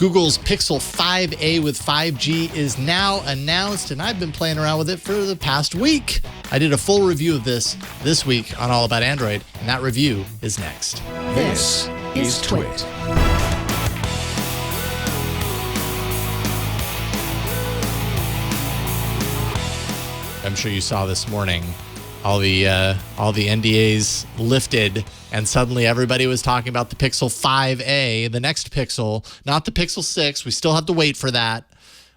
Google's Pixel 5a with 5G is now announced, and I've been playing around with it for the past week. I did a full review of this week on All About Android, and that review is next. This is TWiT. I'm sure you saw this morning all the NDAs lifted, and suddenly everybody was talking about the Pixel 5a, the next Pixel, not the Pixel 6. We still have to wait for that.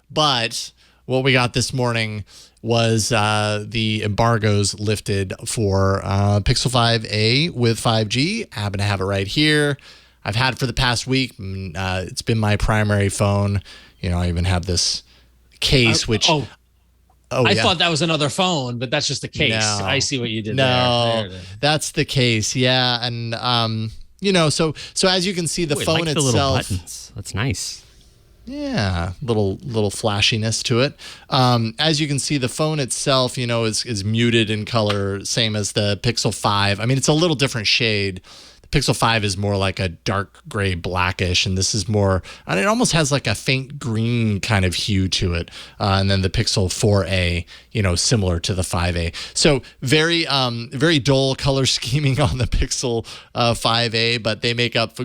But what we got this morning was the embargoes lifted for Pixel 5a with 5G. I happen to have it right here. I've had it for the past week. It's been my primary phone. You know, I even have this case, I thought that was another phone, but that's just the case. No. I see what you did there. there. That's the case. Yeah. And, you know, so as you can see, the phone like itself. The little buttons. That's nice. Yeah. Little flashiness to it. As you can see, the phone itself, you know, is muted in color, same as the Pixel 5. I mean, it's a little different shade. Pixel 5 is more like a dark gray blackish, and this is more, and it almost has like a faint green kind of hue to it. And then the Pixel 4a, you know, similar to the 5a. So very dull color scheming on the Pixel 5a, but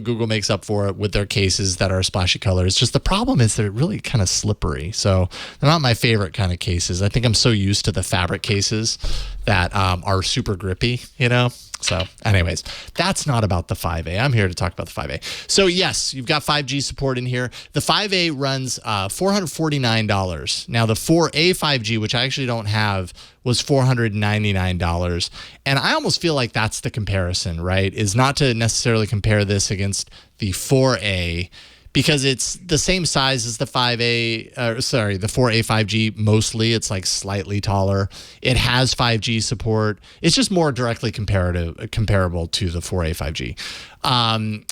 Google makes up for it with their cases that are splashy colors. Just the problem is they're really kind of slippery. So they're not my favorite kind of cases. I think I'm so used to the fabric cases that are super grippy, you know? So anyways, that's not about the 5a. I'm here to talk about the 5a. So yes, you've got 5G support in here. The 5a runs $449. Now the 4a 5G, which I actually don't have, was $499. And I almost feel like that's the comparison, right? Is not to necessarily compare this against the 4a, because it's the same size as the 4a 5G mostly. It's like slightly taller. It has 5G support. It's just more directly comparable to the 4a 5G.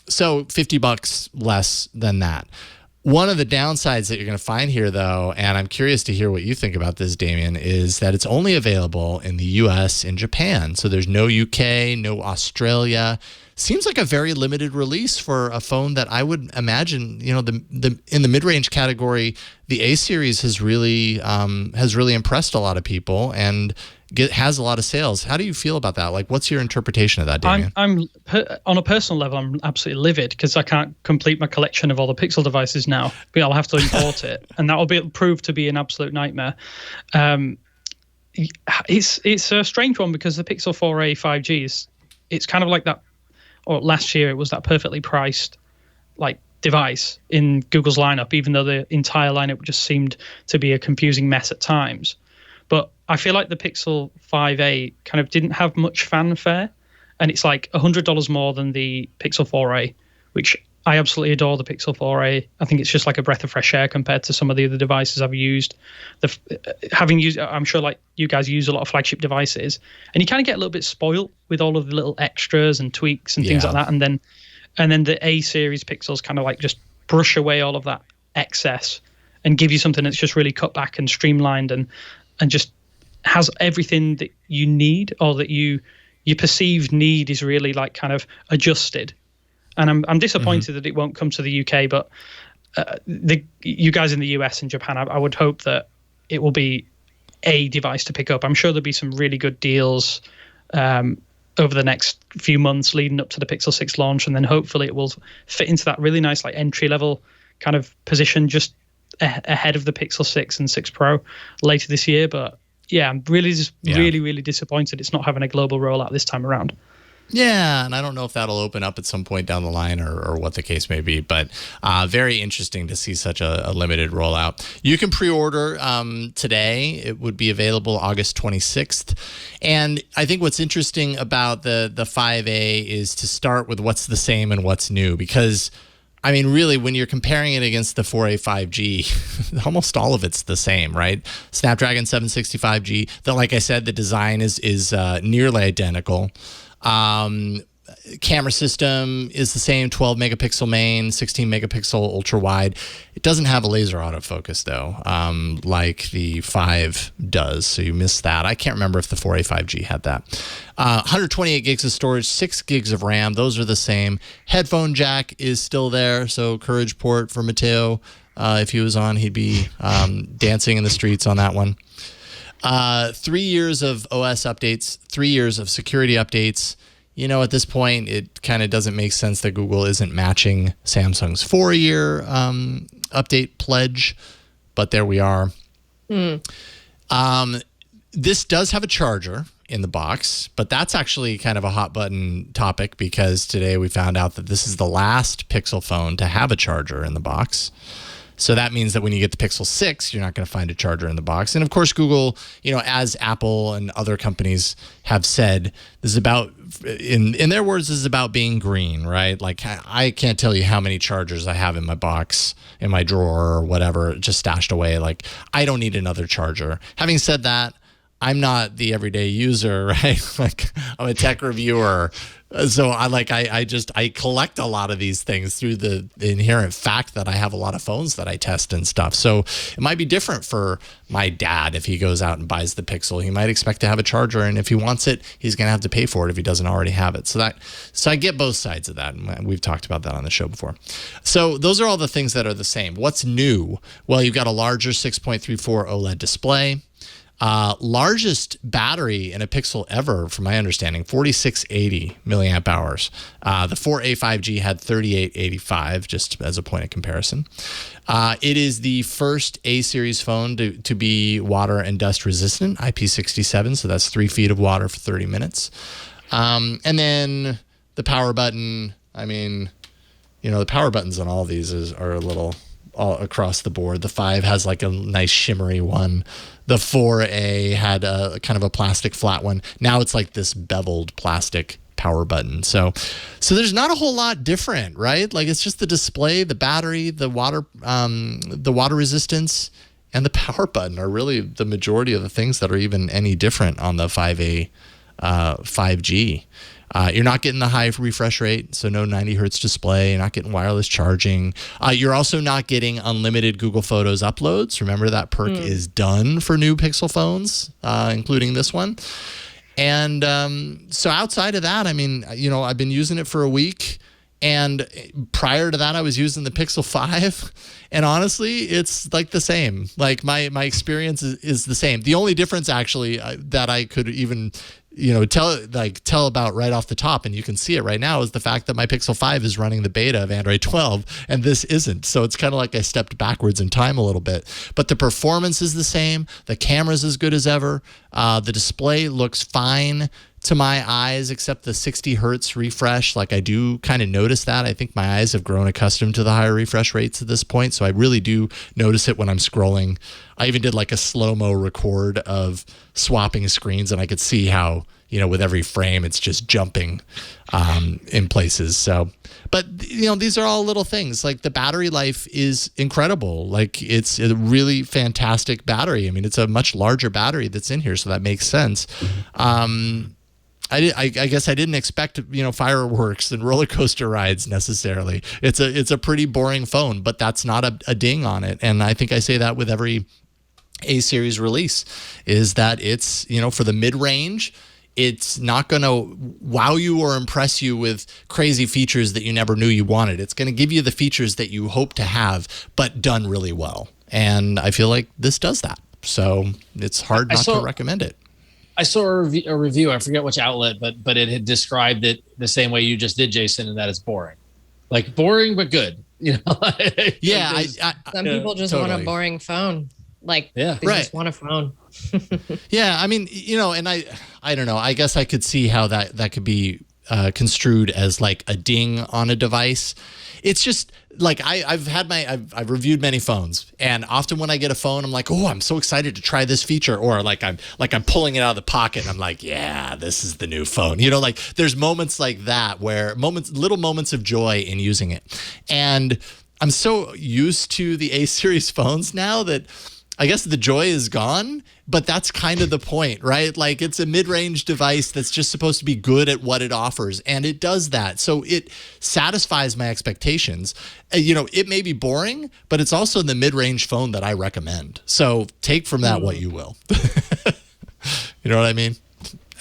So $50 less than that. One of the downsides that you're going to find here, though, and I'm curious to hear what you think about this, Damien, is that it's only available in the US and Japan. So there's no UK, no Australia. Seems like a very limited release for a phone that I would imagine, you know, in the mid-range category, the A series has really impressed a lot of people and has a lot of sales. How do you feel about that? Like, what's your interpretation of that, Damien? I'm on a personal level, I'm absolutely livid because I can't complete my collection of all the Pixel devices now. But I'll have to import it, and that will prove to be an absolute nightmare. It's a strange one because the Pixel 4a 5G it's kind of like that. Or last year, it was that perfectly priced like device in Google's lineup, even though the entire lineup just seemed to be a confusing mess at times. But I feel like the Pixel 5a kind of didn't have much fanfare, and it's like $100 more than the Pixel 4a, which I absolutely adore the Pixel 4a. I think it's just like a breath of fresh air compared to some of the other devices I've used. I'm sure like you guys use a lot of flagship devices, and you kind of get a little bit spoiled with all of the little extras and tweaks and things like that. And then the A series Pixels kind of like just brush away all of that excess and give you something that's just really cut back and streamlined and just has everything that you need, or that your perceived need is really like kind of adjusted. And I'm disappointed that it won't come to the UK, but you guys in the US and Japan, I would hope that it will be a device to pick up. I'm sure there'll be some really good deals over the next few months leading up to the Pixel 6 launch, and then hopefully it will fit into that really nice like entry-level kind of position just ahead of the Pixel 6 and 6 Pro later this year. But yeah, I'm really disappointed it's not having a global rollout this time around. Yeah, and I don't know if that'll open up at some point down the line or what the case may be, but very interesting to see such a limited rollout. You can pre-order today. It would be available August 26th. And I think what's interesting about the 5A is to start with what's the same and what's new, because I mean, really, when you're comparing it against the 4A 5G, almost all of it's the same, right? Snapdragon 765G, like I said, the design is nearly identical. Camera system is the same, 12 megapixel main, 16 megapixel ultra wide. It doesn't have a laser autofocus though, like the 5 does. So you missed that. I can't remember if the 4A 5G had that. 128 gigs of storage, 6 gigs of RAM. Those are the same. Headphone jack is still there. So Courage port for Mateo. If he was on, he'd be dancing in the streets on that one. 3 years of OS updates, 3 years of security updates. You know, at this point, it kind of doesn't make sense that Google isn't matching Samsung's 4-year update pledge, but there we are. This does have a charger in the box, but that's actually kind of a hot button topic because today we found out that this is the last Pixel phone to have a charger in the box. So that means that when you get the Pixel 6, you're not going to find a charger in the box. And of course, Google, you know, as Apple and other companies have said, this is about, in their words, this is about being green, right? Like I can't tell you how many chargers I have in my box, in my drawer or whatever, just stashed away. Like I don't need another charger. Having said that, I'm not the everyday user, right? Like I'm a tech reviewer. So I collect a lot of these things through the inherent fact that I have a lot of phones that I test and stuff. So it might be different for my dad if he goes out and buys the Pixel. He might expect to have a charger, and if he wants it, he's going to have to pay for it if he doesn't already have it. So I get both sides of that, and we've talked about that on the show before. So those are all the things that are the same. What's new? Well, you've got a larger 6.34 OLED display. Largest battery in a Pixel ever, from my understanding, 4680 milliamp hours. The 4A 5G had 3885, just as a point of comparison. It is the first A-series phone to be water and dust resistant, IP67, so that's 3 feet of water for 30 minutes. And then the power button, I mean, you know, the power buttons on all these are a little all across the board. The 5 has like a nice shimmery one. The 4A had a kind of a plastic flat one. Now it's like this beveled plastic power button. So there's not a whole lot different, right? Like it's just the display, the battery, the water resistance, and the power button are really the majority of the things that are even any different on the 5A 5G. You're not getting the high refresh rate, so no 90 hertz display. You're not getting wireless charging. You're also not getting unlimited Google Photos uploads. Remember that perk is done for new Pixel phones, including this one. And so outside of that, I mean, you know, I've been using it for a week. And prior to that, I was using the Pixel 5. And honestly, it's like the same. Like my experience is the same. The only difference actually that I could even tell about right off the top, and you can see it right now, is the fact that my Pixel 5 is running the beta of Android 12 and this isn't. So it's kind of like I stepped backwards in time a little bit. But the performance is the same. The camera's as good as ever. The display looks fine to my eyes, except the 60 hertz refresh. Like I do kind of notice that. I think my eyes have grown accustomed to the higher refresh rates at this point. So I really do notice it when I'm scrolling. I even did like a slow-mo record of swapping screens, and I could see how, you know, with every frame, it's just jumping in places. So, but you know, these are all little things. Like the battery life is incredible. Like it's a really fantastic battery. I mean, it's a much larger battery that's in here, so that makes sense. I guess I didn't expect, you know, fireworks and roller coaster rides necessarily. It's a pretty boring phone, but that's not a ding on it. And I think I say that with every A-series release, is that it's, you know, for the mid-range, it's not going to wow you or impress you with crazy features that you never knew you wanted. It's going to give you the features that you hope to have, but done really well. And I feel like this does that. So it's hard not to recommend it. I saw a review. I forget which outlet, but it had described it the same way you just did, Jason, and that it's boring. Like boring, but good. You know? Yeah. Some people just want a boring phone. Like they just want a phone. Yeah. I mean, you know, and I don't know. I guess I could see how that could be construed as like a ding on a device. It's just like I've reviewed many phones, and often when I get a phone, I'm like, oh, I'm so excited to try this feature, or like I'm pulling it out of the pocket and I'm like, yeah, this is the new phone. You know, like there's moments like that where little moments of joy in using it. And I'm so used to the A-series phones now that I guess the joy is gone, but that's kind of the point, right? Like it's a mid-range device that's just supposed to be good at what it offers, and it does that. So it satisfies my expectations. It may be boring, but it's also the mid-range phone that I recommend. So take from that what you will. You know what I mean?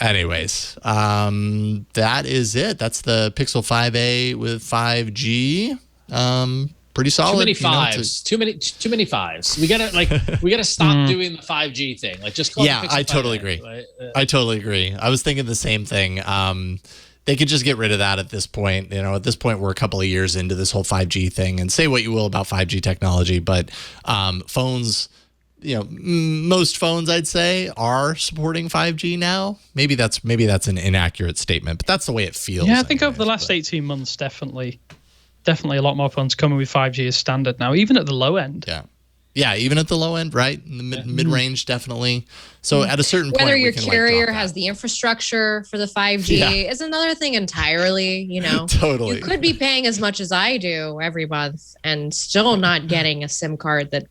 Anyways, that is it. That's the Pixel 5a with 5G. Pretty solid. Too many fives. Too many fives. We gotta stop doing the 5G thing. Like just call it Pixel I totally 5A, agree. right? I totally agree. I was thinking the same thing. They could just get rid of that at this point. At this point, we're a couple of years into this whole 5G thing, and say what you will about 5G technology, but phones, most phones I'd say are supporting 5G now. Maybe that's an inaccurate statement, but that's the way it feels. Yeah, I think over the last 18 months, definitely a lot more phones coming with 5G as standard now, even at the low end. Yeah, even at the low end, right? In the mid-range, definitely. So at a certain point, whether your carrier has the infrastructure for the 5G is another thing entirely. Totally. You could be paying as much as I do every month and still not getting a SIM card that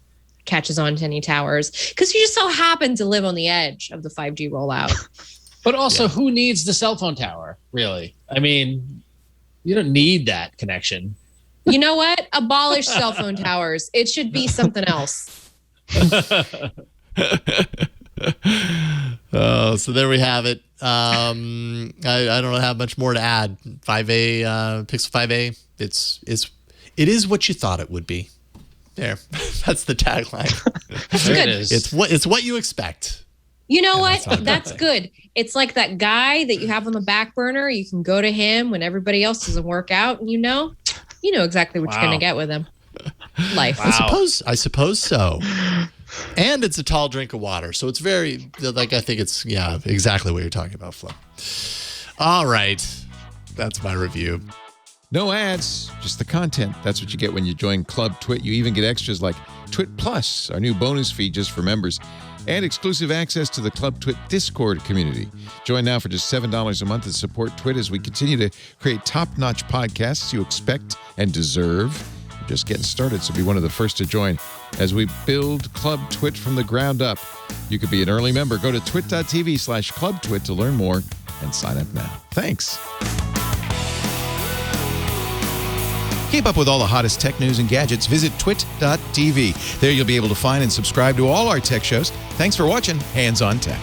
catches on to any towers because you just so happen to live on the edge of the 5G rollout. But also, who needs the cell phone tower, really? I mean, you don't need that connection. You know what? Abolish cell phone towers. It should be something else. Oh, so there we have it. I don't have much more to add. 5A, Pixel 5A. It is what you thought it would be. There, that's the tagline. That's good. It's what you expect. You know what? That's good. It's like that guy that you have on the back burner. You can go to him when everybody else doesn't work out, and you know exactly what you're going to get with him. Life. Wow. I suppose so. And it's a tall drink of water, so it's very I think it's exactly what you're talking about, Flo. All right, that's my review. No ads, just the content. That's what you get when you join Club TWiT. You even get extras like TWiT Plus, our new bonus feed just for members, and exclusive access to the Club TWiT Discord community. Join now for just $7 a month and support TWiT as we continue to create top-notch podcasts you expect and deserve. We're just getting started, so be one of the first to join as we build Club TWiT from the ground up. You could be an early member. Go to twit.tv/clubtwit to learn more and sign up now. Thanks. Keep up with all the hottest tech news and gadgets. Visit twit.tv. There you'll be able to find and subscribe to all our tech shows. Thanks for watching Hands on Tech.